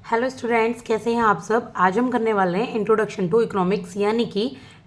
Hello students, कैसे हैं आप सब। आज हम करने वाले हैं इंट्रोडक्शन टू इकोनॉमिक्स, यानी कि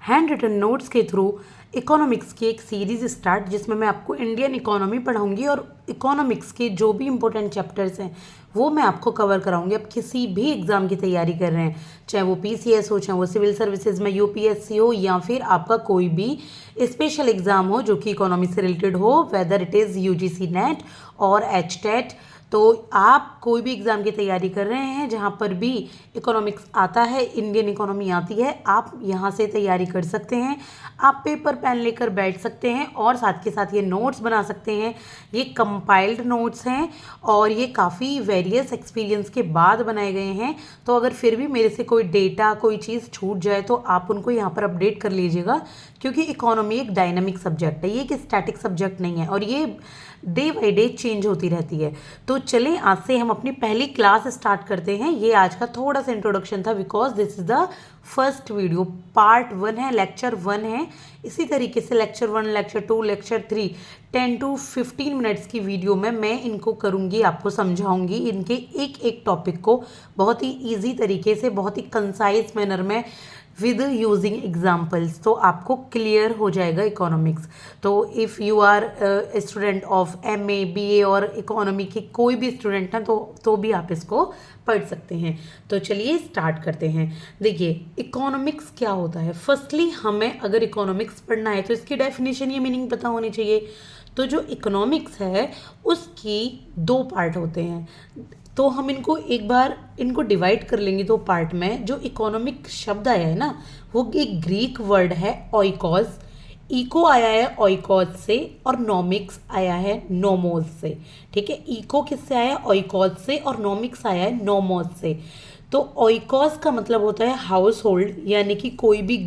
हैंड रिटन नोट्स के थ्रू इकोनॉमिक्स की एक सीरीज स्टार्ट, जिसमें मैं आपको इंडियन इकोनॉमी पढ़ाऊंगी और इकोनॉमिक्स के जो भी इंपॉर्टेंट चैप्टर्स हैं वो मैं आपको कवर कराऊंगी। अब किसी भी एग्ज़ाम की तैयारी कर रहे हैं, चाहे वो पीसीएस हो, चाहे वो सिविल सर्विसेज में यूपीएससी हो, या फिर आपका कोई भी स्पेशल एग्ज़ाम हो जो कि इकोनॉमी से रिलेटेड हो, whether it is UGC net और एचटेट। तो आप कोई भी एग्ज़ाम की तैयारी कर रहे हैं जहाँ पर भी इकोनॉमिक्स आता है, इंडियन इकोनॉमी आती है, आप यहाँ से तैयारी कर सकते हैं। आप पेपर पेन लेकर बैठ सकते हैं और साथ के साथ ये नोट्स बना सकते हैं। ये कंपाइल्ड नोट्स हैं और ये काफ़ी वेरियस एक्सपीरियंस के बाद बनाए गए हैं। तो अगर फिर भी मेरे से कोई डेटा, कोई चीज़ छूट जाए तो आप उनको यहाँ पर अपडेट कर लीजिएगा, क्योंकि इकोनॉमी एक डायनामिक सब्जेक्ट है, ये एक स्टैटिक सब्जेक्ट नहीं है और ये डे बाई डे चेंज होती रहती है। तो चलें आज से हम अपनी पहली क्लास स्टार्ट करते हैं। ये आज का थोड़ा सा इंट्रोडक्शन था, because this is the first video, part 1 है, लेक्चर 1 है। इसी तरीके से lecture 1, lecture 2, lecture 3 10 to 15 minutes की वीडियो में मैं इनको करूँगी, आपको समझाऊंगी इनके एक एक टॉपिक को बहुत ही ईजी तरीके से, बहुत ही कंसाइज मैनर में, विद यूजिंग एग्जाम्पल्स, तो आपको क्लियर हो जाएगा इकोनॉमिक्स। तो if you are student of MA, BA और इकोनॉमी के कोई भी स्टूडेंट हैं तो भी आप इसको पढ़ सकते हैं। तो चलिए स्टार्ट करते हैं। देखिए इकोनॉमिक्स क्या होता है। फर्स्टली हमें अगर इकोनॉमिक्स पढ़ना है तो इसकी डेफिनेशन या मीनिंग पता होनी चाहिए। तो जो इकोनॉमिक्स है उसकी 2 पार्ट होते हैं, तो हम इनको डिवाइड कर लेंगे 2 पार्ट में। जो इकोनॉमिक शब्द आया है ना, वो एक ग्रीक वर्ड है ओइकोस। इको आया है ओइकोस से और नॉमिक्स आया है नोमोस से। ठीक है, इको किससे आया है? ओइकोस से, और नॉमिक्स आया है नोमोस से। तो ओइकोस का मतलब होता है हाउस होल्ड, यानी कि कोई भी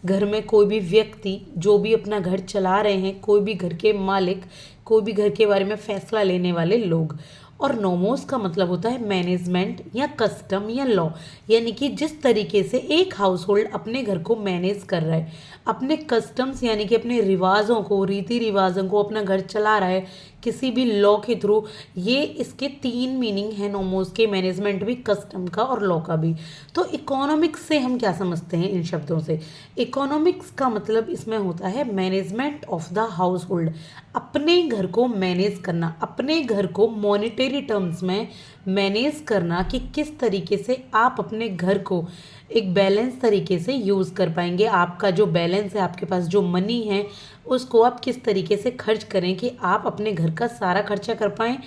घर में कोई भी व्यक्ति जो भी अपना घर चला रहे हैं, कोई भी घर के मालिक, कोई भी घर के बारे में फैसला लेने वाले लोग। और नोमोस का मतलब होता है मैनेजमेंट या कस्टम या लॉ, यानी कि जिस तरीके से एक हाउस होल्ड अपने घर को मैनेज कर रहा है, अपने कस्टम्स यानी कि अपने रिवाजों को, रीति रिवाजों को अपना घर चला रहा है किसी भी लॉ के थ्रू। ये इसके 3 मीनिंग है नोमोस के, मैनेजमेंट भी, कस्टम का और लॉ का भी। तो इकोनॉमिक्स से हम क्या समझते हैं इन शब्दों से? इकोनॉमिक्स का मतलब इसमें होता है management of the house hold, अपने घर को मैनेज करना, अपने घर को मॉनेटरी टर्म्स में मैनेज करना कि किस तरीके से आप अपने घर को एक बैलेंस तरीके से यूज़ कर पाएंगे। आपका जो बैलेंस है, आपके पास जो मनी है, उसको आप किस तरीके से खर्च करें कि आप अपने घर का सारा खर्चा कर पाएँ।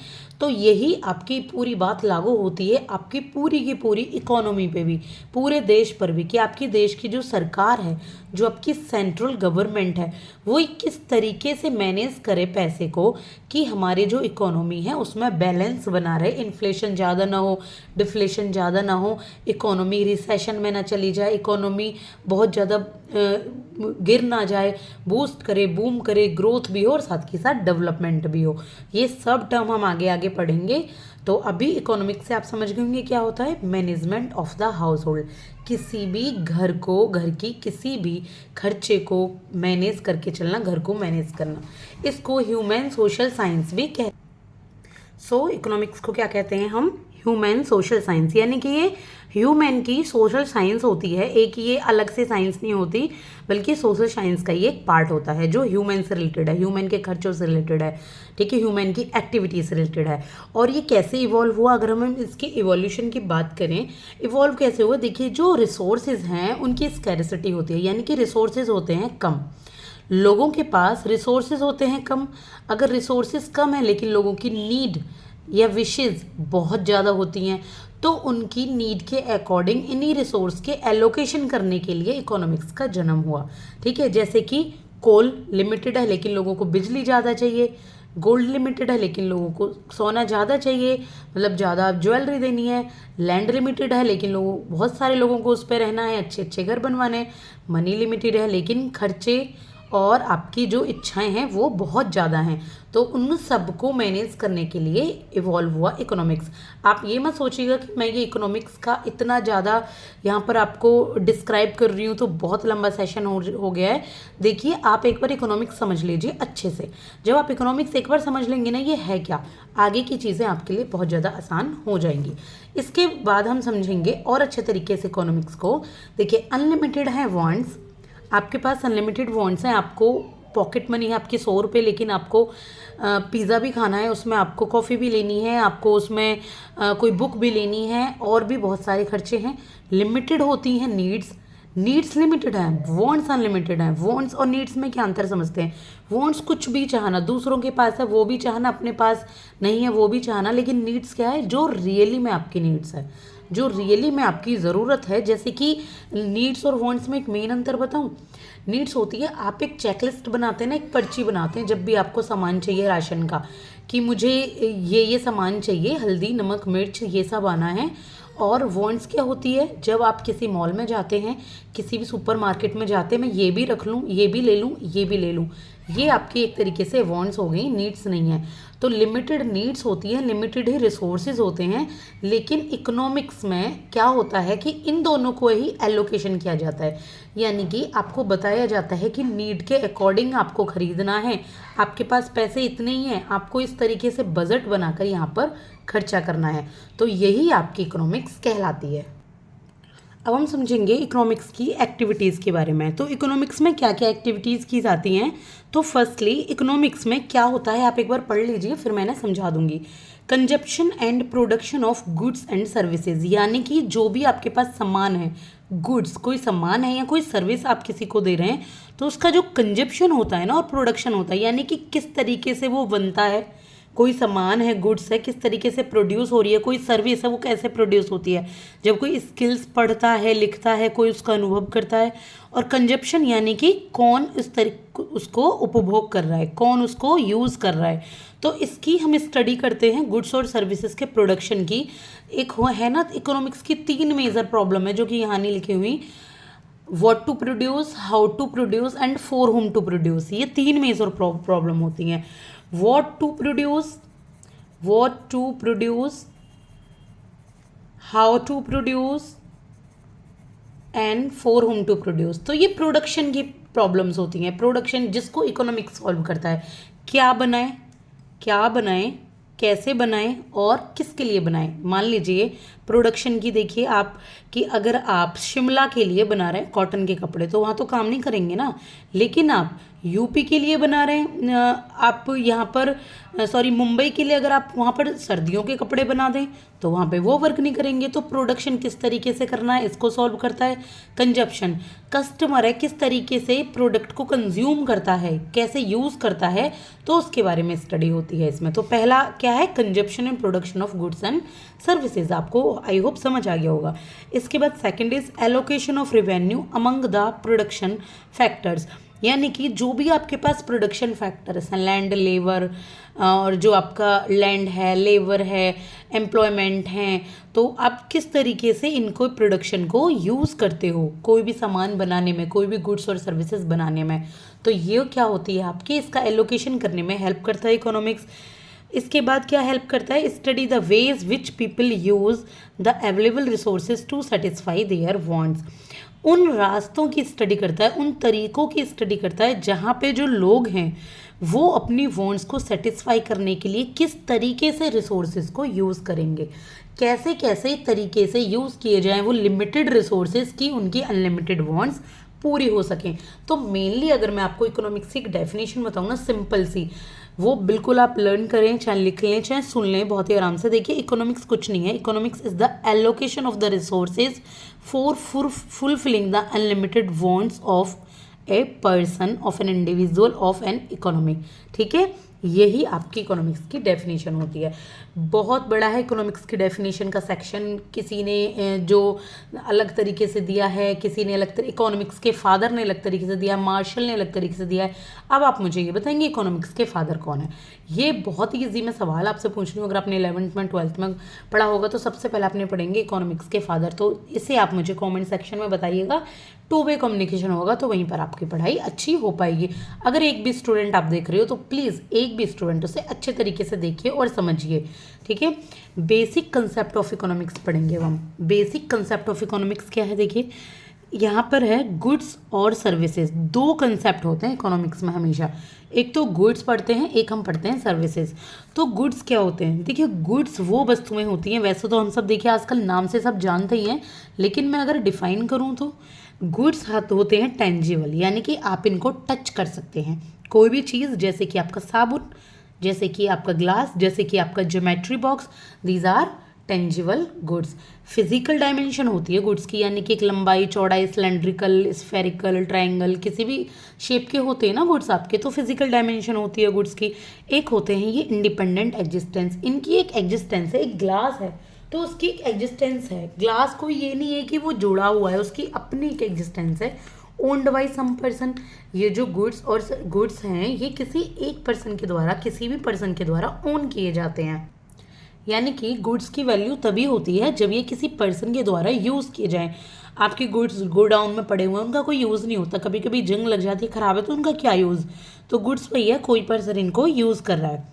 तो यही आपकी पूरी बात लागू होती है आपकी पूरी की पूरी इकोनॉमी पे भी, पूरे देश पर भी, कि आपकी देश की जो सरकार है, जो आपकी सेंट्रल गवर्नमेंट है, वो किस तरीके से मैनेज करे पैसे को कि हमारी जो इकोनॉमी है उसमें बैलेंस बना रहे, इन्फ्लेशन ज़्यादा ना हो, डिफ्लेशन ज़्यादा ना हो, इकोनॉमी रिसेशन में ना चली जाए, इकोनॉमी बहुत ज़्यादा गिर ना जाए, बूस्ट करे, बूम करे, ग्रोथ भी हो और साथ के साथ डेवलपमेंट भी हो। ये सब टर्म हम आगे आगे पढ़ेंगे। तो अभी इकोनॉमिक्स से आप समझ गए होंगे क्या होता है। Management of the house hold, किसी भी घर को, घर की किसी भी खर्चे को मैनेज करके चलना, घर को मैनेज करना। इसको ह्यूमन सोशल साइंस भी कहते हैं। सो इकोनॉमिक्स को क्या कहते हैं हम? ह्यूमन सोशल साइंस, यानी कि ये ह्यूमन की सोशल साइंस होती है। एक ये अलग से साइंस नहीं होती, बल्कि सोशल साइंस का ये एक पार्ट होता है जो ह्यूमन से रिलेटेड है, ह्यूमन के खर्चों से रिलेटेड है। ठीक है, ह्यूमन की एक्टिविटी से रिलेटेड है। और ये कैसे इवॉल्व हुआ, अगर हम इसके इवोल्यूशन की बात करें, इवॉल्व कैसे हुआ? देखिए, जो रिसोर्सेज हैं उनकी स्कैरसिटी होती है, यानी कि रिसोर्सेज होते हैं कम, लोगों के पास रिसोर्सेज होते हैं कम। अगर रिसोर्सेज कम है लेकिन लोगों की नीड या विशेज़ बहुत ज़्यादा होती हैं, तो उनकी नीड के अकॉर्डिंग इन्हीं रिसोर्स के एलोकेशन करने के लिए इकोनॉमिक्स का जन्म हुआ। ठीक है, जैसे कि कोल लिमिटेड है लेकिन लोगों को बिजली ज़्यादा चाहिए, गोल्ड लिमिटेड है लेकिन लोगों को सोना ज़्यादा चाहिए, मतलब ज़्यादा ज्वेलरी देनी है। लैंड लिमिटेड है लेकिन बहुत सारे लोगों को उस पर रहना है, अच्छे अच्छे घर बनवाने हैं। मनी लिमिटेड है लेकिन खर्चे और आपकी जो इच्छाएं हैं वो बहुत ज़्यादा हैं। तो उन सबको मैनेज करने के लिए इवॉल्व हुआ इकोनॉमिक्स। आप ये मत सोचिएगा कि मैं ये इकोनॉमिक्स का इतना ज़्यादा यहाँ पर आपको डिस्क्राइब कर रही हूँ तो बहुत लंबा सेशन हो गया है। देखिए, आप एक बार इकोनॉमिक्स समझ लीजिए अच्छे से। जब आप इकोनॉमिक्स एक बार समझ लेंगे ना ये है क्या, आगे की चीज़ें आपके लिए बहुत ज़्यादा आसान हो जाएंगी। इसके बाद हम समझेंगे और अच्छे तरीके से इकोनॉमिक्स को। देखिए, अनलिमिटेड है वॉन्ट्स, आपके पास अनलिमिटेड वॉन्ट्स हैं। आपको पॉकेट मनी है आपकी 100 रुपये, लेकिन आपको पिज़्ज़ा भी खाना है, उसमें आपको कॉफ़ी भी लेनी है, आपको उसमें कोई बुक भी लेनी है, और भी बहुत सारे खर्चे हैं। लिमिटेड होती हैं नीड्स, नीड्स लिमिटेड हैं, वॉन्ट्स अनलिमिटेड हैं। वॉन्ट्स और नीड्स में क्या अंतर समझते हैं? वॉन्ट्स कुछ भी चाहना, दूसरों के पास है वो भी चाहना, अपने पास नहीं है वो भी चाहना। लेकिन नीड्स क्या है? जो रियली में आपकी नीड्स है, जो रियली में आपकी ज़रूरत है। जैसे कि नीड्स और वॉन्ट्स में एक मेन अंतर बताऊं। नीड्स होती है, आप एक चेकलिस्ट बनाते हैं ना, एक पर्ची बनाते हैं जब भी आपको सामान चाहिए राशन का, कि मुझे ये सामान चाहिए, हल्दी नमक मिर्च ये सब आना है। और वॉन्ट्स क्या होती है? जब आप किसी मॉल में जाते हैं, किसी भी सुपर मार्केट में जाते हैं, मैं ये भी रख लूँ, ये भी ले लूँ, ये भी ले लूँ, ये आपकी एक तरीके से वॉन्ट्स हो गई, नीड्स नहीं है। तो लिमिटेड नीड्स होती है, लिमिटेड ही रिसोर्सेज होते हैं। लेकिन इकोनॉमिक्स में क्या होता है कि इन दोनों को ही एलोकेशन किया जाता है, यानी कि आपको बताया जाता है कि नीड के अकॉर्डिंग आपको खरीदना है, आपके पास पैसे इतने ही हैं, आपको इस तरीके से बजट बनाकर यहाँ पर खर्चा करना है। तो यही आपकी इकोनॉमिक्स कहलाती है। अब हम समझेंगे इकोनॉमिक्स की एक्टिविटीज़ के बारे में। तो इकोनॉमिक्स में क्या क्या एक्टिविटीज़ की जाती हैं? तो फर्स्टली इकोनॉमिक्स में क्या होता है आप एक बार पढ़ लीजिए, फिर मैं समझा दूंगी। Consumption and production of goods and services, यानी कि जो भी आपके पास सामान है, गुड्स, कोई सामान है या कोई सर्विस आप किसी को दे रहे हैं, तो उसका जो कंजप्शन होता है ना और प्रोडक्शन होता है, यानी कि किस तरीके से वो बनता है। कोई सामान है, गुड्स है, किस तरीके से प्रोड्यूस हो रही है, कोई सर्विस है वो कैसे प्रोड्यूस होती है। जब कोई स्किल्स पढ़ता है, लिखता है, कोई उसका अनुभव करता है। और कंजप्शन यानी कि कौन इस तरीके उसको उपभोग कर रहा है, कौन उसको यूज़ कर रहा है। तो इसकी हम स्टडी करते हैं गुड्स और सर्विसेज के प्रोडक्शन की। एक है ना इकोनॉमिक्स की 3 मेजर प्रॉब्लम है जो कि यहाँ नहीं लिखी हुई। What to produce, how to produce and for whom to produce, ये 3 मेजर प्रॉब्लम होती हैं। what to produce, how to produce and for whom to produce. तो ये प्रोडक्शन की प्रॉब्लम्स होती हैं। प्रोडक्शन जिसको इकोनॉमिक्स सॉल्व करता है, क्या बनाएं, कैसे बनाएं और किसके लिए बनाएं। मान लीजिए प्रोडक्शन की देखिए आप, कि अगर आप शिमला के लिए बना रहे हैं कॉटन के कपड़े, तो वहाँ तो काम नहीं करेंगे ना। लेकिन आप यूपी के लिए बना रहे हैं, आप यहाँ पर मुंबई के लिए अगर आप वहाँ पर सर्दियों के कपड़े बना दें तो वहाँ पे वो वर्क नहीं करेंगे। तो प्रोडक्शन किस तरीके से करना है, इसको सॉल्व करता है। कंजप्शन, कस्टमर है किस तरीके से प्रोडक्ट को कंज्यूम करता है, कैसे यूज़ करता है, तो उसके बारे में स्टडी होती है इसमें। तो पहला क्या है? Consumption and production of goods and services. आपको आई होप समझ आ गया होगा। इसके बाद second is allocation of revenue among the production factors, यानी कि जो भी आपके पास प्रोडक्शन फैक्टर्स हैं, लैंड, लेबर, और जो आपका लैंड है, लेबर है, एम्प्लॉयमेंट हैं, तो आप किस तरीके से इनको प्रोडक्शन को यूज़ करते हो कोई भी सामान बनाने में, कोई भी गुड्स और सर्विसेज बनाने में। तो ये क्या होती है आपकी, इसका एलोकेशन करने में हेल्प करता है इकोनॉमिक्स। इसके बाद क्या हेल्प करता है? Study the ways which people use the available resources to satisfy their wants. उन रास्तों की स्टडी करता है, उन तरीकों की स्टडी करता है जहाँ पे जो लोग हैं वो अपनी वांट्स को सेटिस्फाई करने के लिए किस तरीके से रिसोर्सेज को यूज़ करेंगे, कैसे कैसे तरीके से यूज़ किए जाएं वो लिमिटेड रिसोर्सेज की उनकी अनलिमिटेड वांट्स पूरी हो सकें। तो मेनली अगर मैं आपको इकोनॉमिक्स की एक डेफिनेशन बताऊँ ना, सिंपल सी, वो बिल्कुल आप लर्न करें, चाहे लिख लें चाहे सुन लें, बहुत ही आराम से। देखिए, इकोनॉमिक्स कुछ नहीं है। Economics is the allocation of the resources for fulfilling the unlimited wants of a person, of an individual, of an economy. ठीक है, यही आपकी इकोनॉमिक्स की डेफिनेशन होती है। बहुत बड़ा है इकोनॉमिक्स की डेफिनेशन का सेक्शन, किसी ने जो अलग तरीके से दिया है, किसी ने अलग इकोनॉमिक्स के फादर ने अलग तरीके से दिया, मार्शल ने अलग तरीके से दिया है। अब आप मुझे ये बताएंगे इकोनॉमिक्स के फादर कौन है? ये बहुत ही ईजी मैं सवाल आपसे पूछ रही हूँ। अगर आपने 11th में 12th में पढ़ा होगा तो सबसे पहले आपने पढ़ेंगे इकोनॉमिक्स के फादर। तो इसे आप मुझे कॉमेंट सेक्शन में बताइएगा, टू वे कम्युनिकेशन होगा तो वहीं पर आपकी पढ़ाई अच्छी हो पाएगी। अगर एक भी स्टूडेंट आप देख रहे हो तो प्लीज़ एक भी स्टूडेंट उसे अच्छे तरीके से देखिए और समझिए, ठीक है। बेसिक कंसेप्ट ऑफ इकोनॉमिक्स पढ़ेंगे हम। बेसिक कंसेप्ट ऑफ इकोनॉमिक्स क्या है, देखिए यहाँ पर है गुड्स और सर्विसेज। दो कंसेप्ट होते हैं इकोनॉमिक्स में हमेशा, एक तो गुड्स पढ़ते हैं, एक हम पढ़ते हैं सर्विसेज। तो गुड्स क्या होते हैं, देखिए गुड्स वो वस्तुएं होती हैं, वैसे तो हम सब देखिए आजकल नाम से सब जानते ही हैं, लेकिन मैं अगर डिफाइन करूँ तो गुड्स होते हैं टेंजिबल, यानी कि आप इनको टच कर सकते हैं। कोई भी चीज़, जैसे कि आपका साबुन, जैसे कि आपका ग्लास, जैसे कि आपका geometry box, these are tangible goods. Physical dimension होती है गुड्स की, यानी कि एक लंबाई, चौड़ाई, सिलेंड्रिकल, स्फेरिकल, ट्रायंगल, किसी भी शेप के होते हैं ना गुड्स आपके, तो फिजिकल डायमेंशन होती है गुड्स की। एक होते हैं ये इंडिपेंडेंट एग्जिस्टेंस, इनकी एक एग्जिस्टेंस है। एक ग्लास है तो उसकी एक एग्जिस्टेंस है, ग्लास को ये नहीं है कि वो जुड़ा हुआ है, उसकी अपनी एक एग्जिस्टेंस है, ओन्ड बाई सम पर्सन। ये जो गुड्स हैं ये किसी एक पर्सन के द्वारा, किसी भी पर्सन के द्वारा ओन किए जाते हैं। यानी कि गुड्स की वैल्यू तभी होती है जब ये किसी पर्सन के द्वारा यूज़ किए जाएं। आपके गुड्स गोडाउन में पड़े हुए हैं, उनका कोई यूज़ नहीं होता, कभी कभी जंग लग जाती है, ख़राब है, तो उनका क्या यूज़। तो गुड्स वही है, कोई पर्सन इनको यूज़ कर रहा है।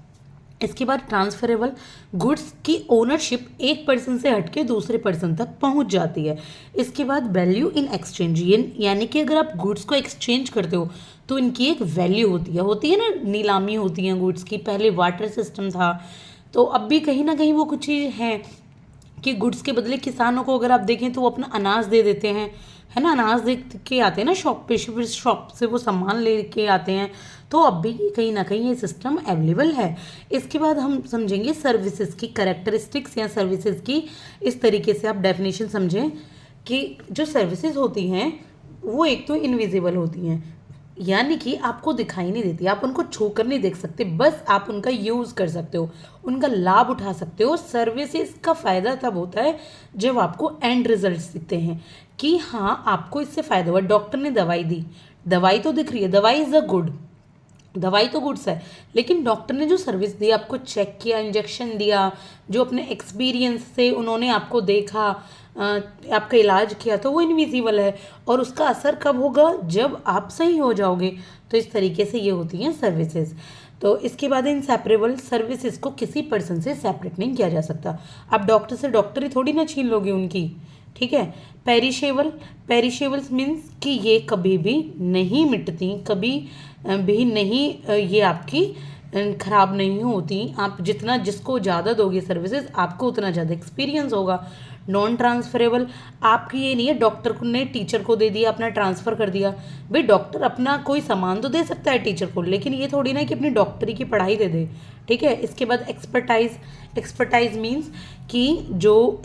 इसके बाद ट्रांसफरेबल गुड्स की ओनरशिप एक पर्सन से हटके दूसरे पर्सन तक पहुंच जाती है। इसके बाद वैल्यू इन एक्सचेंज, यानी कि अगर आप गुड्स को एक्सचेंज करते हो तो इनकी एक वैल्यू होती है ना, नीलामी होती है गुड्स की। पहले वाटर सिस्टम था, तो अब भी कहीं ना कहीं वो कुछ चीज़ है कि गुड्स के बदले किसानों को अगर आप देखें तो वो अपना अनाज दे देते हैं, है ना, अनाज दे के आते हैं ना शॉप पे, फिर शॉप से वो सामान लेके आते हैं। तो अब भी कहीं ना कहीं ये सिस्टम अवेलेबल है। इसके बाद हम समझेंगे सर्विसेज की कैरेक्टरिस्टिक्स, या सर्विसेज की इस तरीके से आप डेफिनेशन समझें कि जो सर्विसेज होती हैं वो एक तो इनविजिबल होती हैं, यानी कि आपको दिखाई नहीं देती, आप उनको छू कर नहीं देख सकते, बस आप उनका यूज़ कर सकते हो, उनका लाभ उठा सकते हो। सर्विसेज का फ़ायदा तब होता है जब आपको एंड रिजल्ट्स दिखते हैं कि हाँ आपको इससे फ़ायदा हुआ। डॉक्टर ने दवाई दी, दवाई तो दिख रही है, दवाई इज़ अ गुड, दवाई तो गुड्स है, लेकिन डॉक्टर ने जो सर्विस दी, आपको चेक किया, इंजेक्शन दिया, जो अपने एक्सपीरियंस से उन्होंने आपको देखा, आपका इलाज किया, तो वो इनविजिबल है और उसका असर कब होगा, जब आप सही हो जाओगे। तो इस तरीके से ये होती हैं सर्विसेज। तो इसके बाद इनसेपरेबल, सर्विसेज को किसी पर्सन से सेपरेट नहीं किया जा सकता। आप डॉक्टर से डॉक्टरी थोड़ी ना छीन लोगे उनकी, ठीक है। पेरिशेबल, पेरिशेबल्स मीन्स कि ये कभी भी नहीं मिटती, कभी भी नहीं, ये आपकी ख़राब नहीं होती। आप जितना जिसको ज़्यादा दोगे सर्विसेज, आपको उतना ज़्यादा एक्सपीरियंस होगा। नॉन ट्रांसफरेबल, आपकी ये नहीं है डॉक्टर ने टीचर को दे दिया, अपना ट्रांसफ़र कर दिया। भाई डॉक्टर अपना कोई सामान तो दे सकता है टीचर को, लेकिन ये थोड़ी ना कि अपनी डॉक्टरी की पढ़ाई दे दे, ठीक है। इसके बाद एक्सपर्टाइज, एक्सपर्टाइज मीन्स कि जो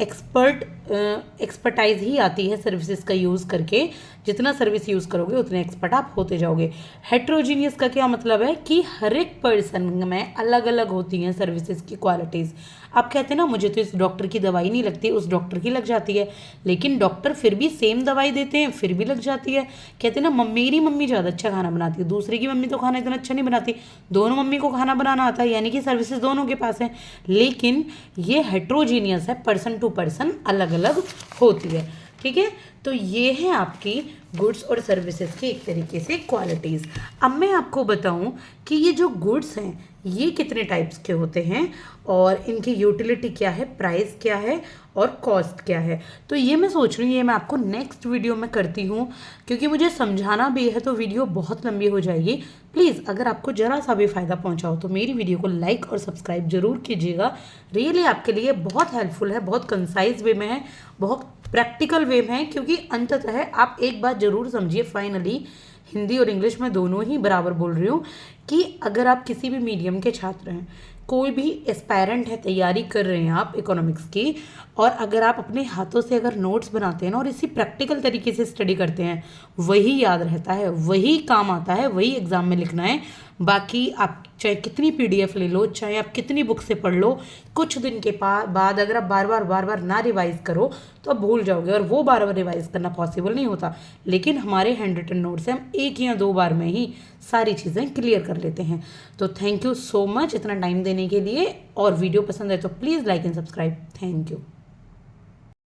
एक्सपर्टाइज ही आती है सर्विसेज का यूज़ करके, जितना सर्विस यूज़ करोगे उतने एक्सपर्ट आप होते जाओगे। हेट्रोजीनियस का क्या मतलब है कि हर एक पर्सन में अलग अलग होती हैं सर्विसेज की क्वालिटीज़। आप कहते हैं ना मुझे तो इस डॉक्टर की दवाई नहीं लगती, उस डॉक्टर की लग जाती है, लेकिन डॉक्टर फिर भी सेम दवाई देते हैं, फिर भी लग जाती है। कहते हैं ना मेरी मम्मी ज़्यादा अच्छा खाना बनाती है, दूसरे की मम्मी तो खाना इतना अच्छा नहीं बनाती, दोनों मम्मी को खाना बनाना आता है, यानी कि सर्विसेज दोनों के पास है, लेकिन ये हेट्रोजीनियस है, पर्सन टू पर्सन अलग अलग होती है, ठीक है। तो ये है आपकी गुड्स और सर्विसेज की एक तरीके से क्वालिटीज़। अब मैं आपको बताऊं कि ये जो गुड्स हैं ये कितने टाइप्स के होते हैं और इनकी यूटिलिटी क्या है, प्राइस क्या है और कॉस्ट क्या है। तो ये मैं सोच रही हूँ ये मैं आपको नेक्स्ट वीडियो में करती हूँ, क्योंकि मुझे समझाना भी है तो वीडियो बहुत लंबी हो जाएगी। प्लीज़ अगर आपको ज़रा सा भी फ़ायदा पहुँचाओ तो मेरी वीडियो को लाइक और सब्सक्राइब ज़रूर कीजिएगा। रियली आपके लिए बहुत हेल्पफुल है, बहुत कंसाइज वे में है, बहुत प्रैक्टिकल वे में है, क्योंकि अंततः आप एक बात ज़रूर समझिए, फाइनली हिंदी और इंग्लिश में दोनों ही बराबर बोल रही हूँ, कि अगर आप किसी भी मीडियम के छात्र हैं, कोई भी एस्पायरेंट है, तैयारी कर रहे हैं आप इकोनॉमिक्स की, और अगर आप अपने हाथों से अगर नोट्स बनाते हैं ना और इसी प्रैक्टिकल तरीके से स्टडी करते हैं, वही याद रहता है, वही काम आता है, वही एग्ज़ाम में लिखना है। बाकी आप चाहे कितनी PDF ले लो, चाहे आप कितनी बुक से पढ़ लो, कुछ दिन के बाद अगर आप बार बार ना रिवाइज़ करो तो आप भूल जाओगे, और वो बार रिवाइज़ करना पॉसिबल नहीं होता। लेकिन हमारे हैंड रिटन नोट से हम 1 या 2 बार में ही सारी चीज़ें क्लियर कर लेते हैं। तो थैंक यू सो मच इतना टाइम देने के लिए, और वीडियो पसंद है तो please like and subscribe. Thank you.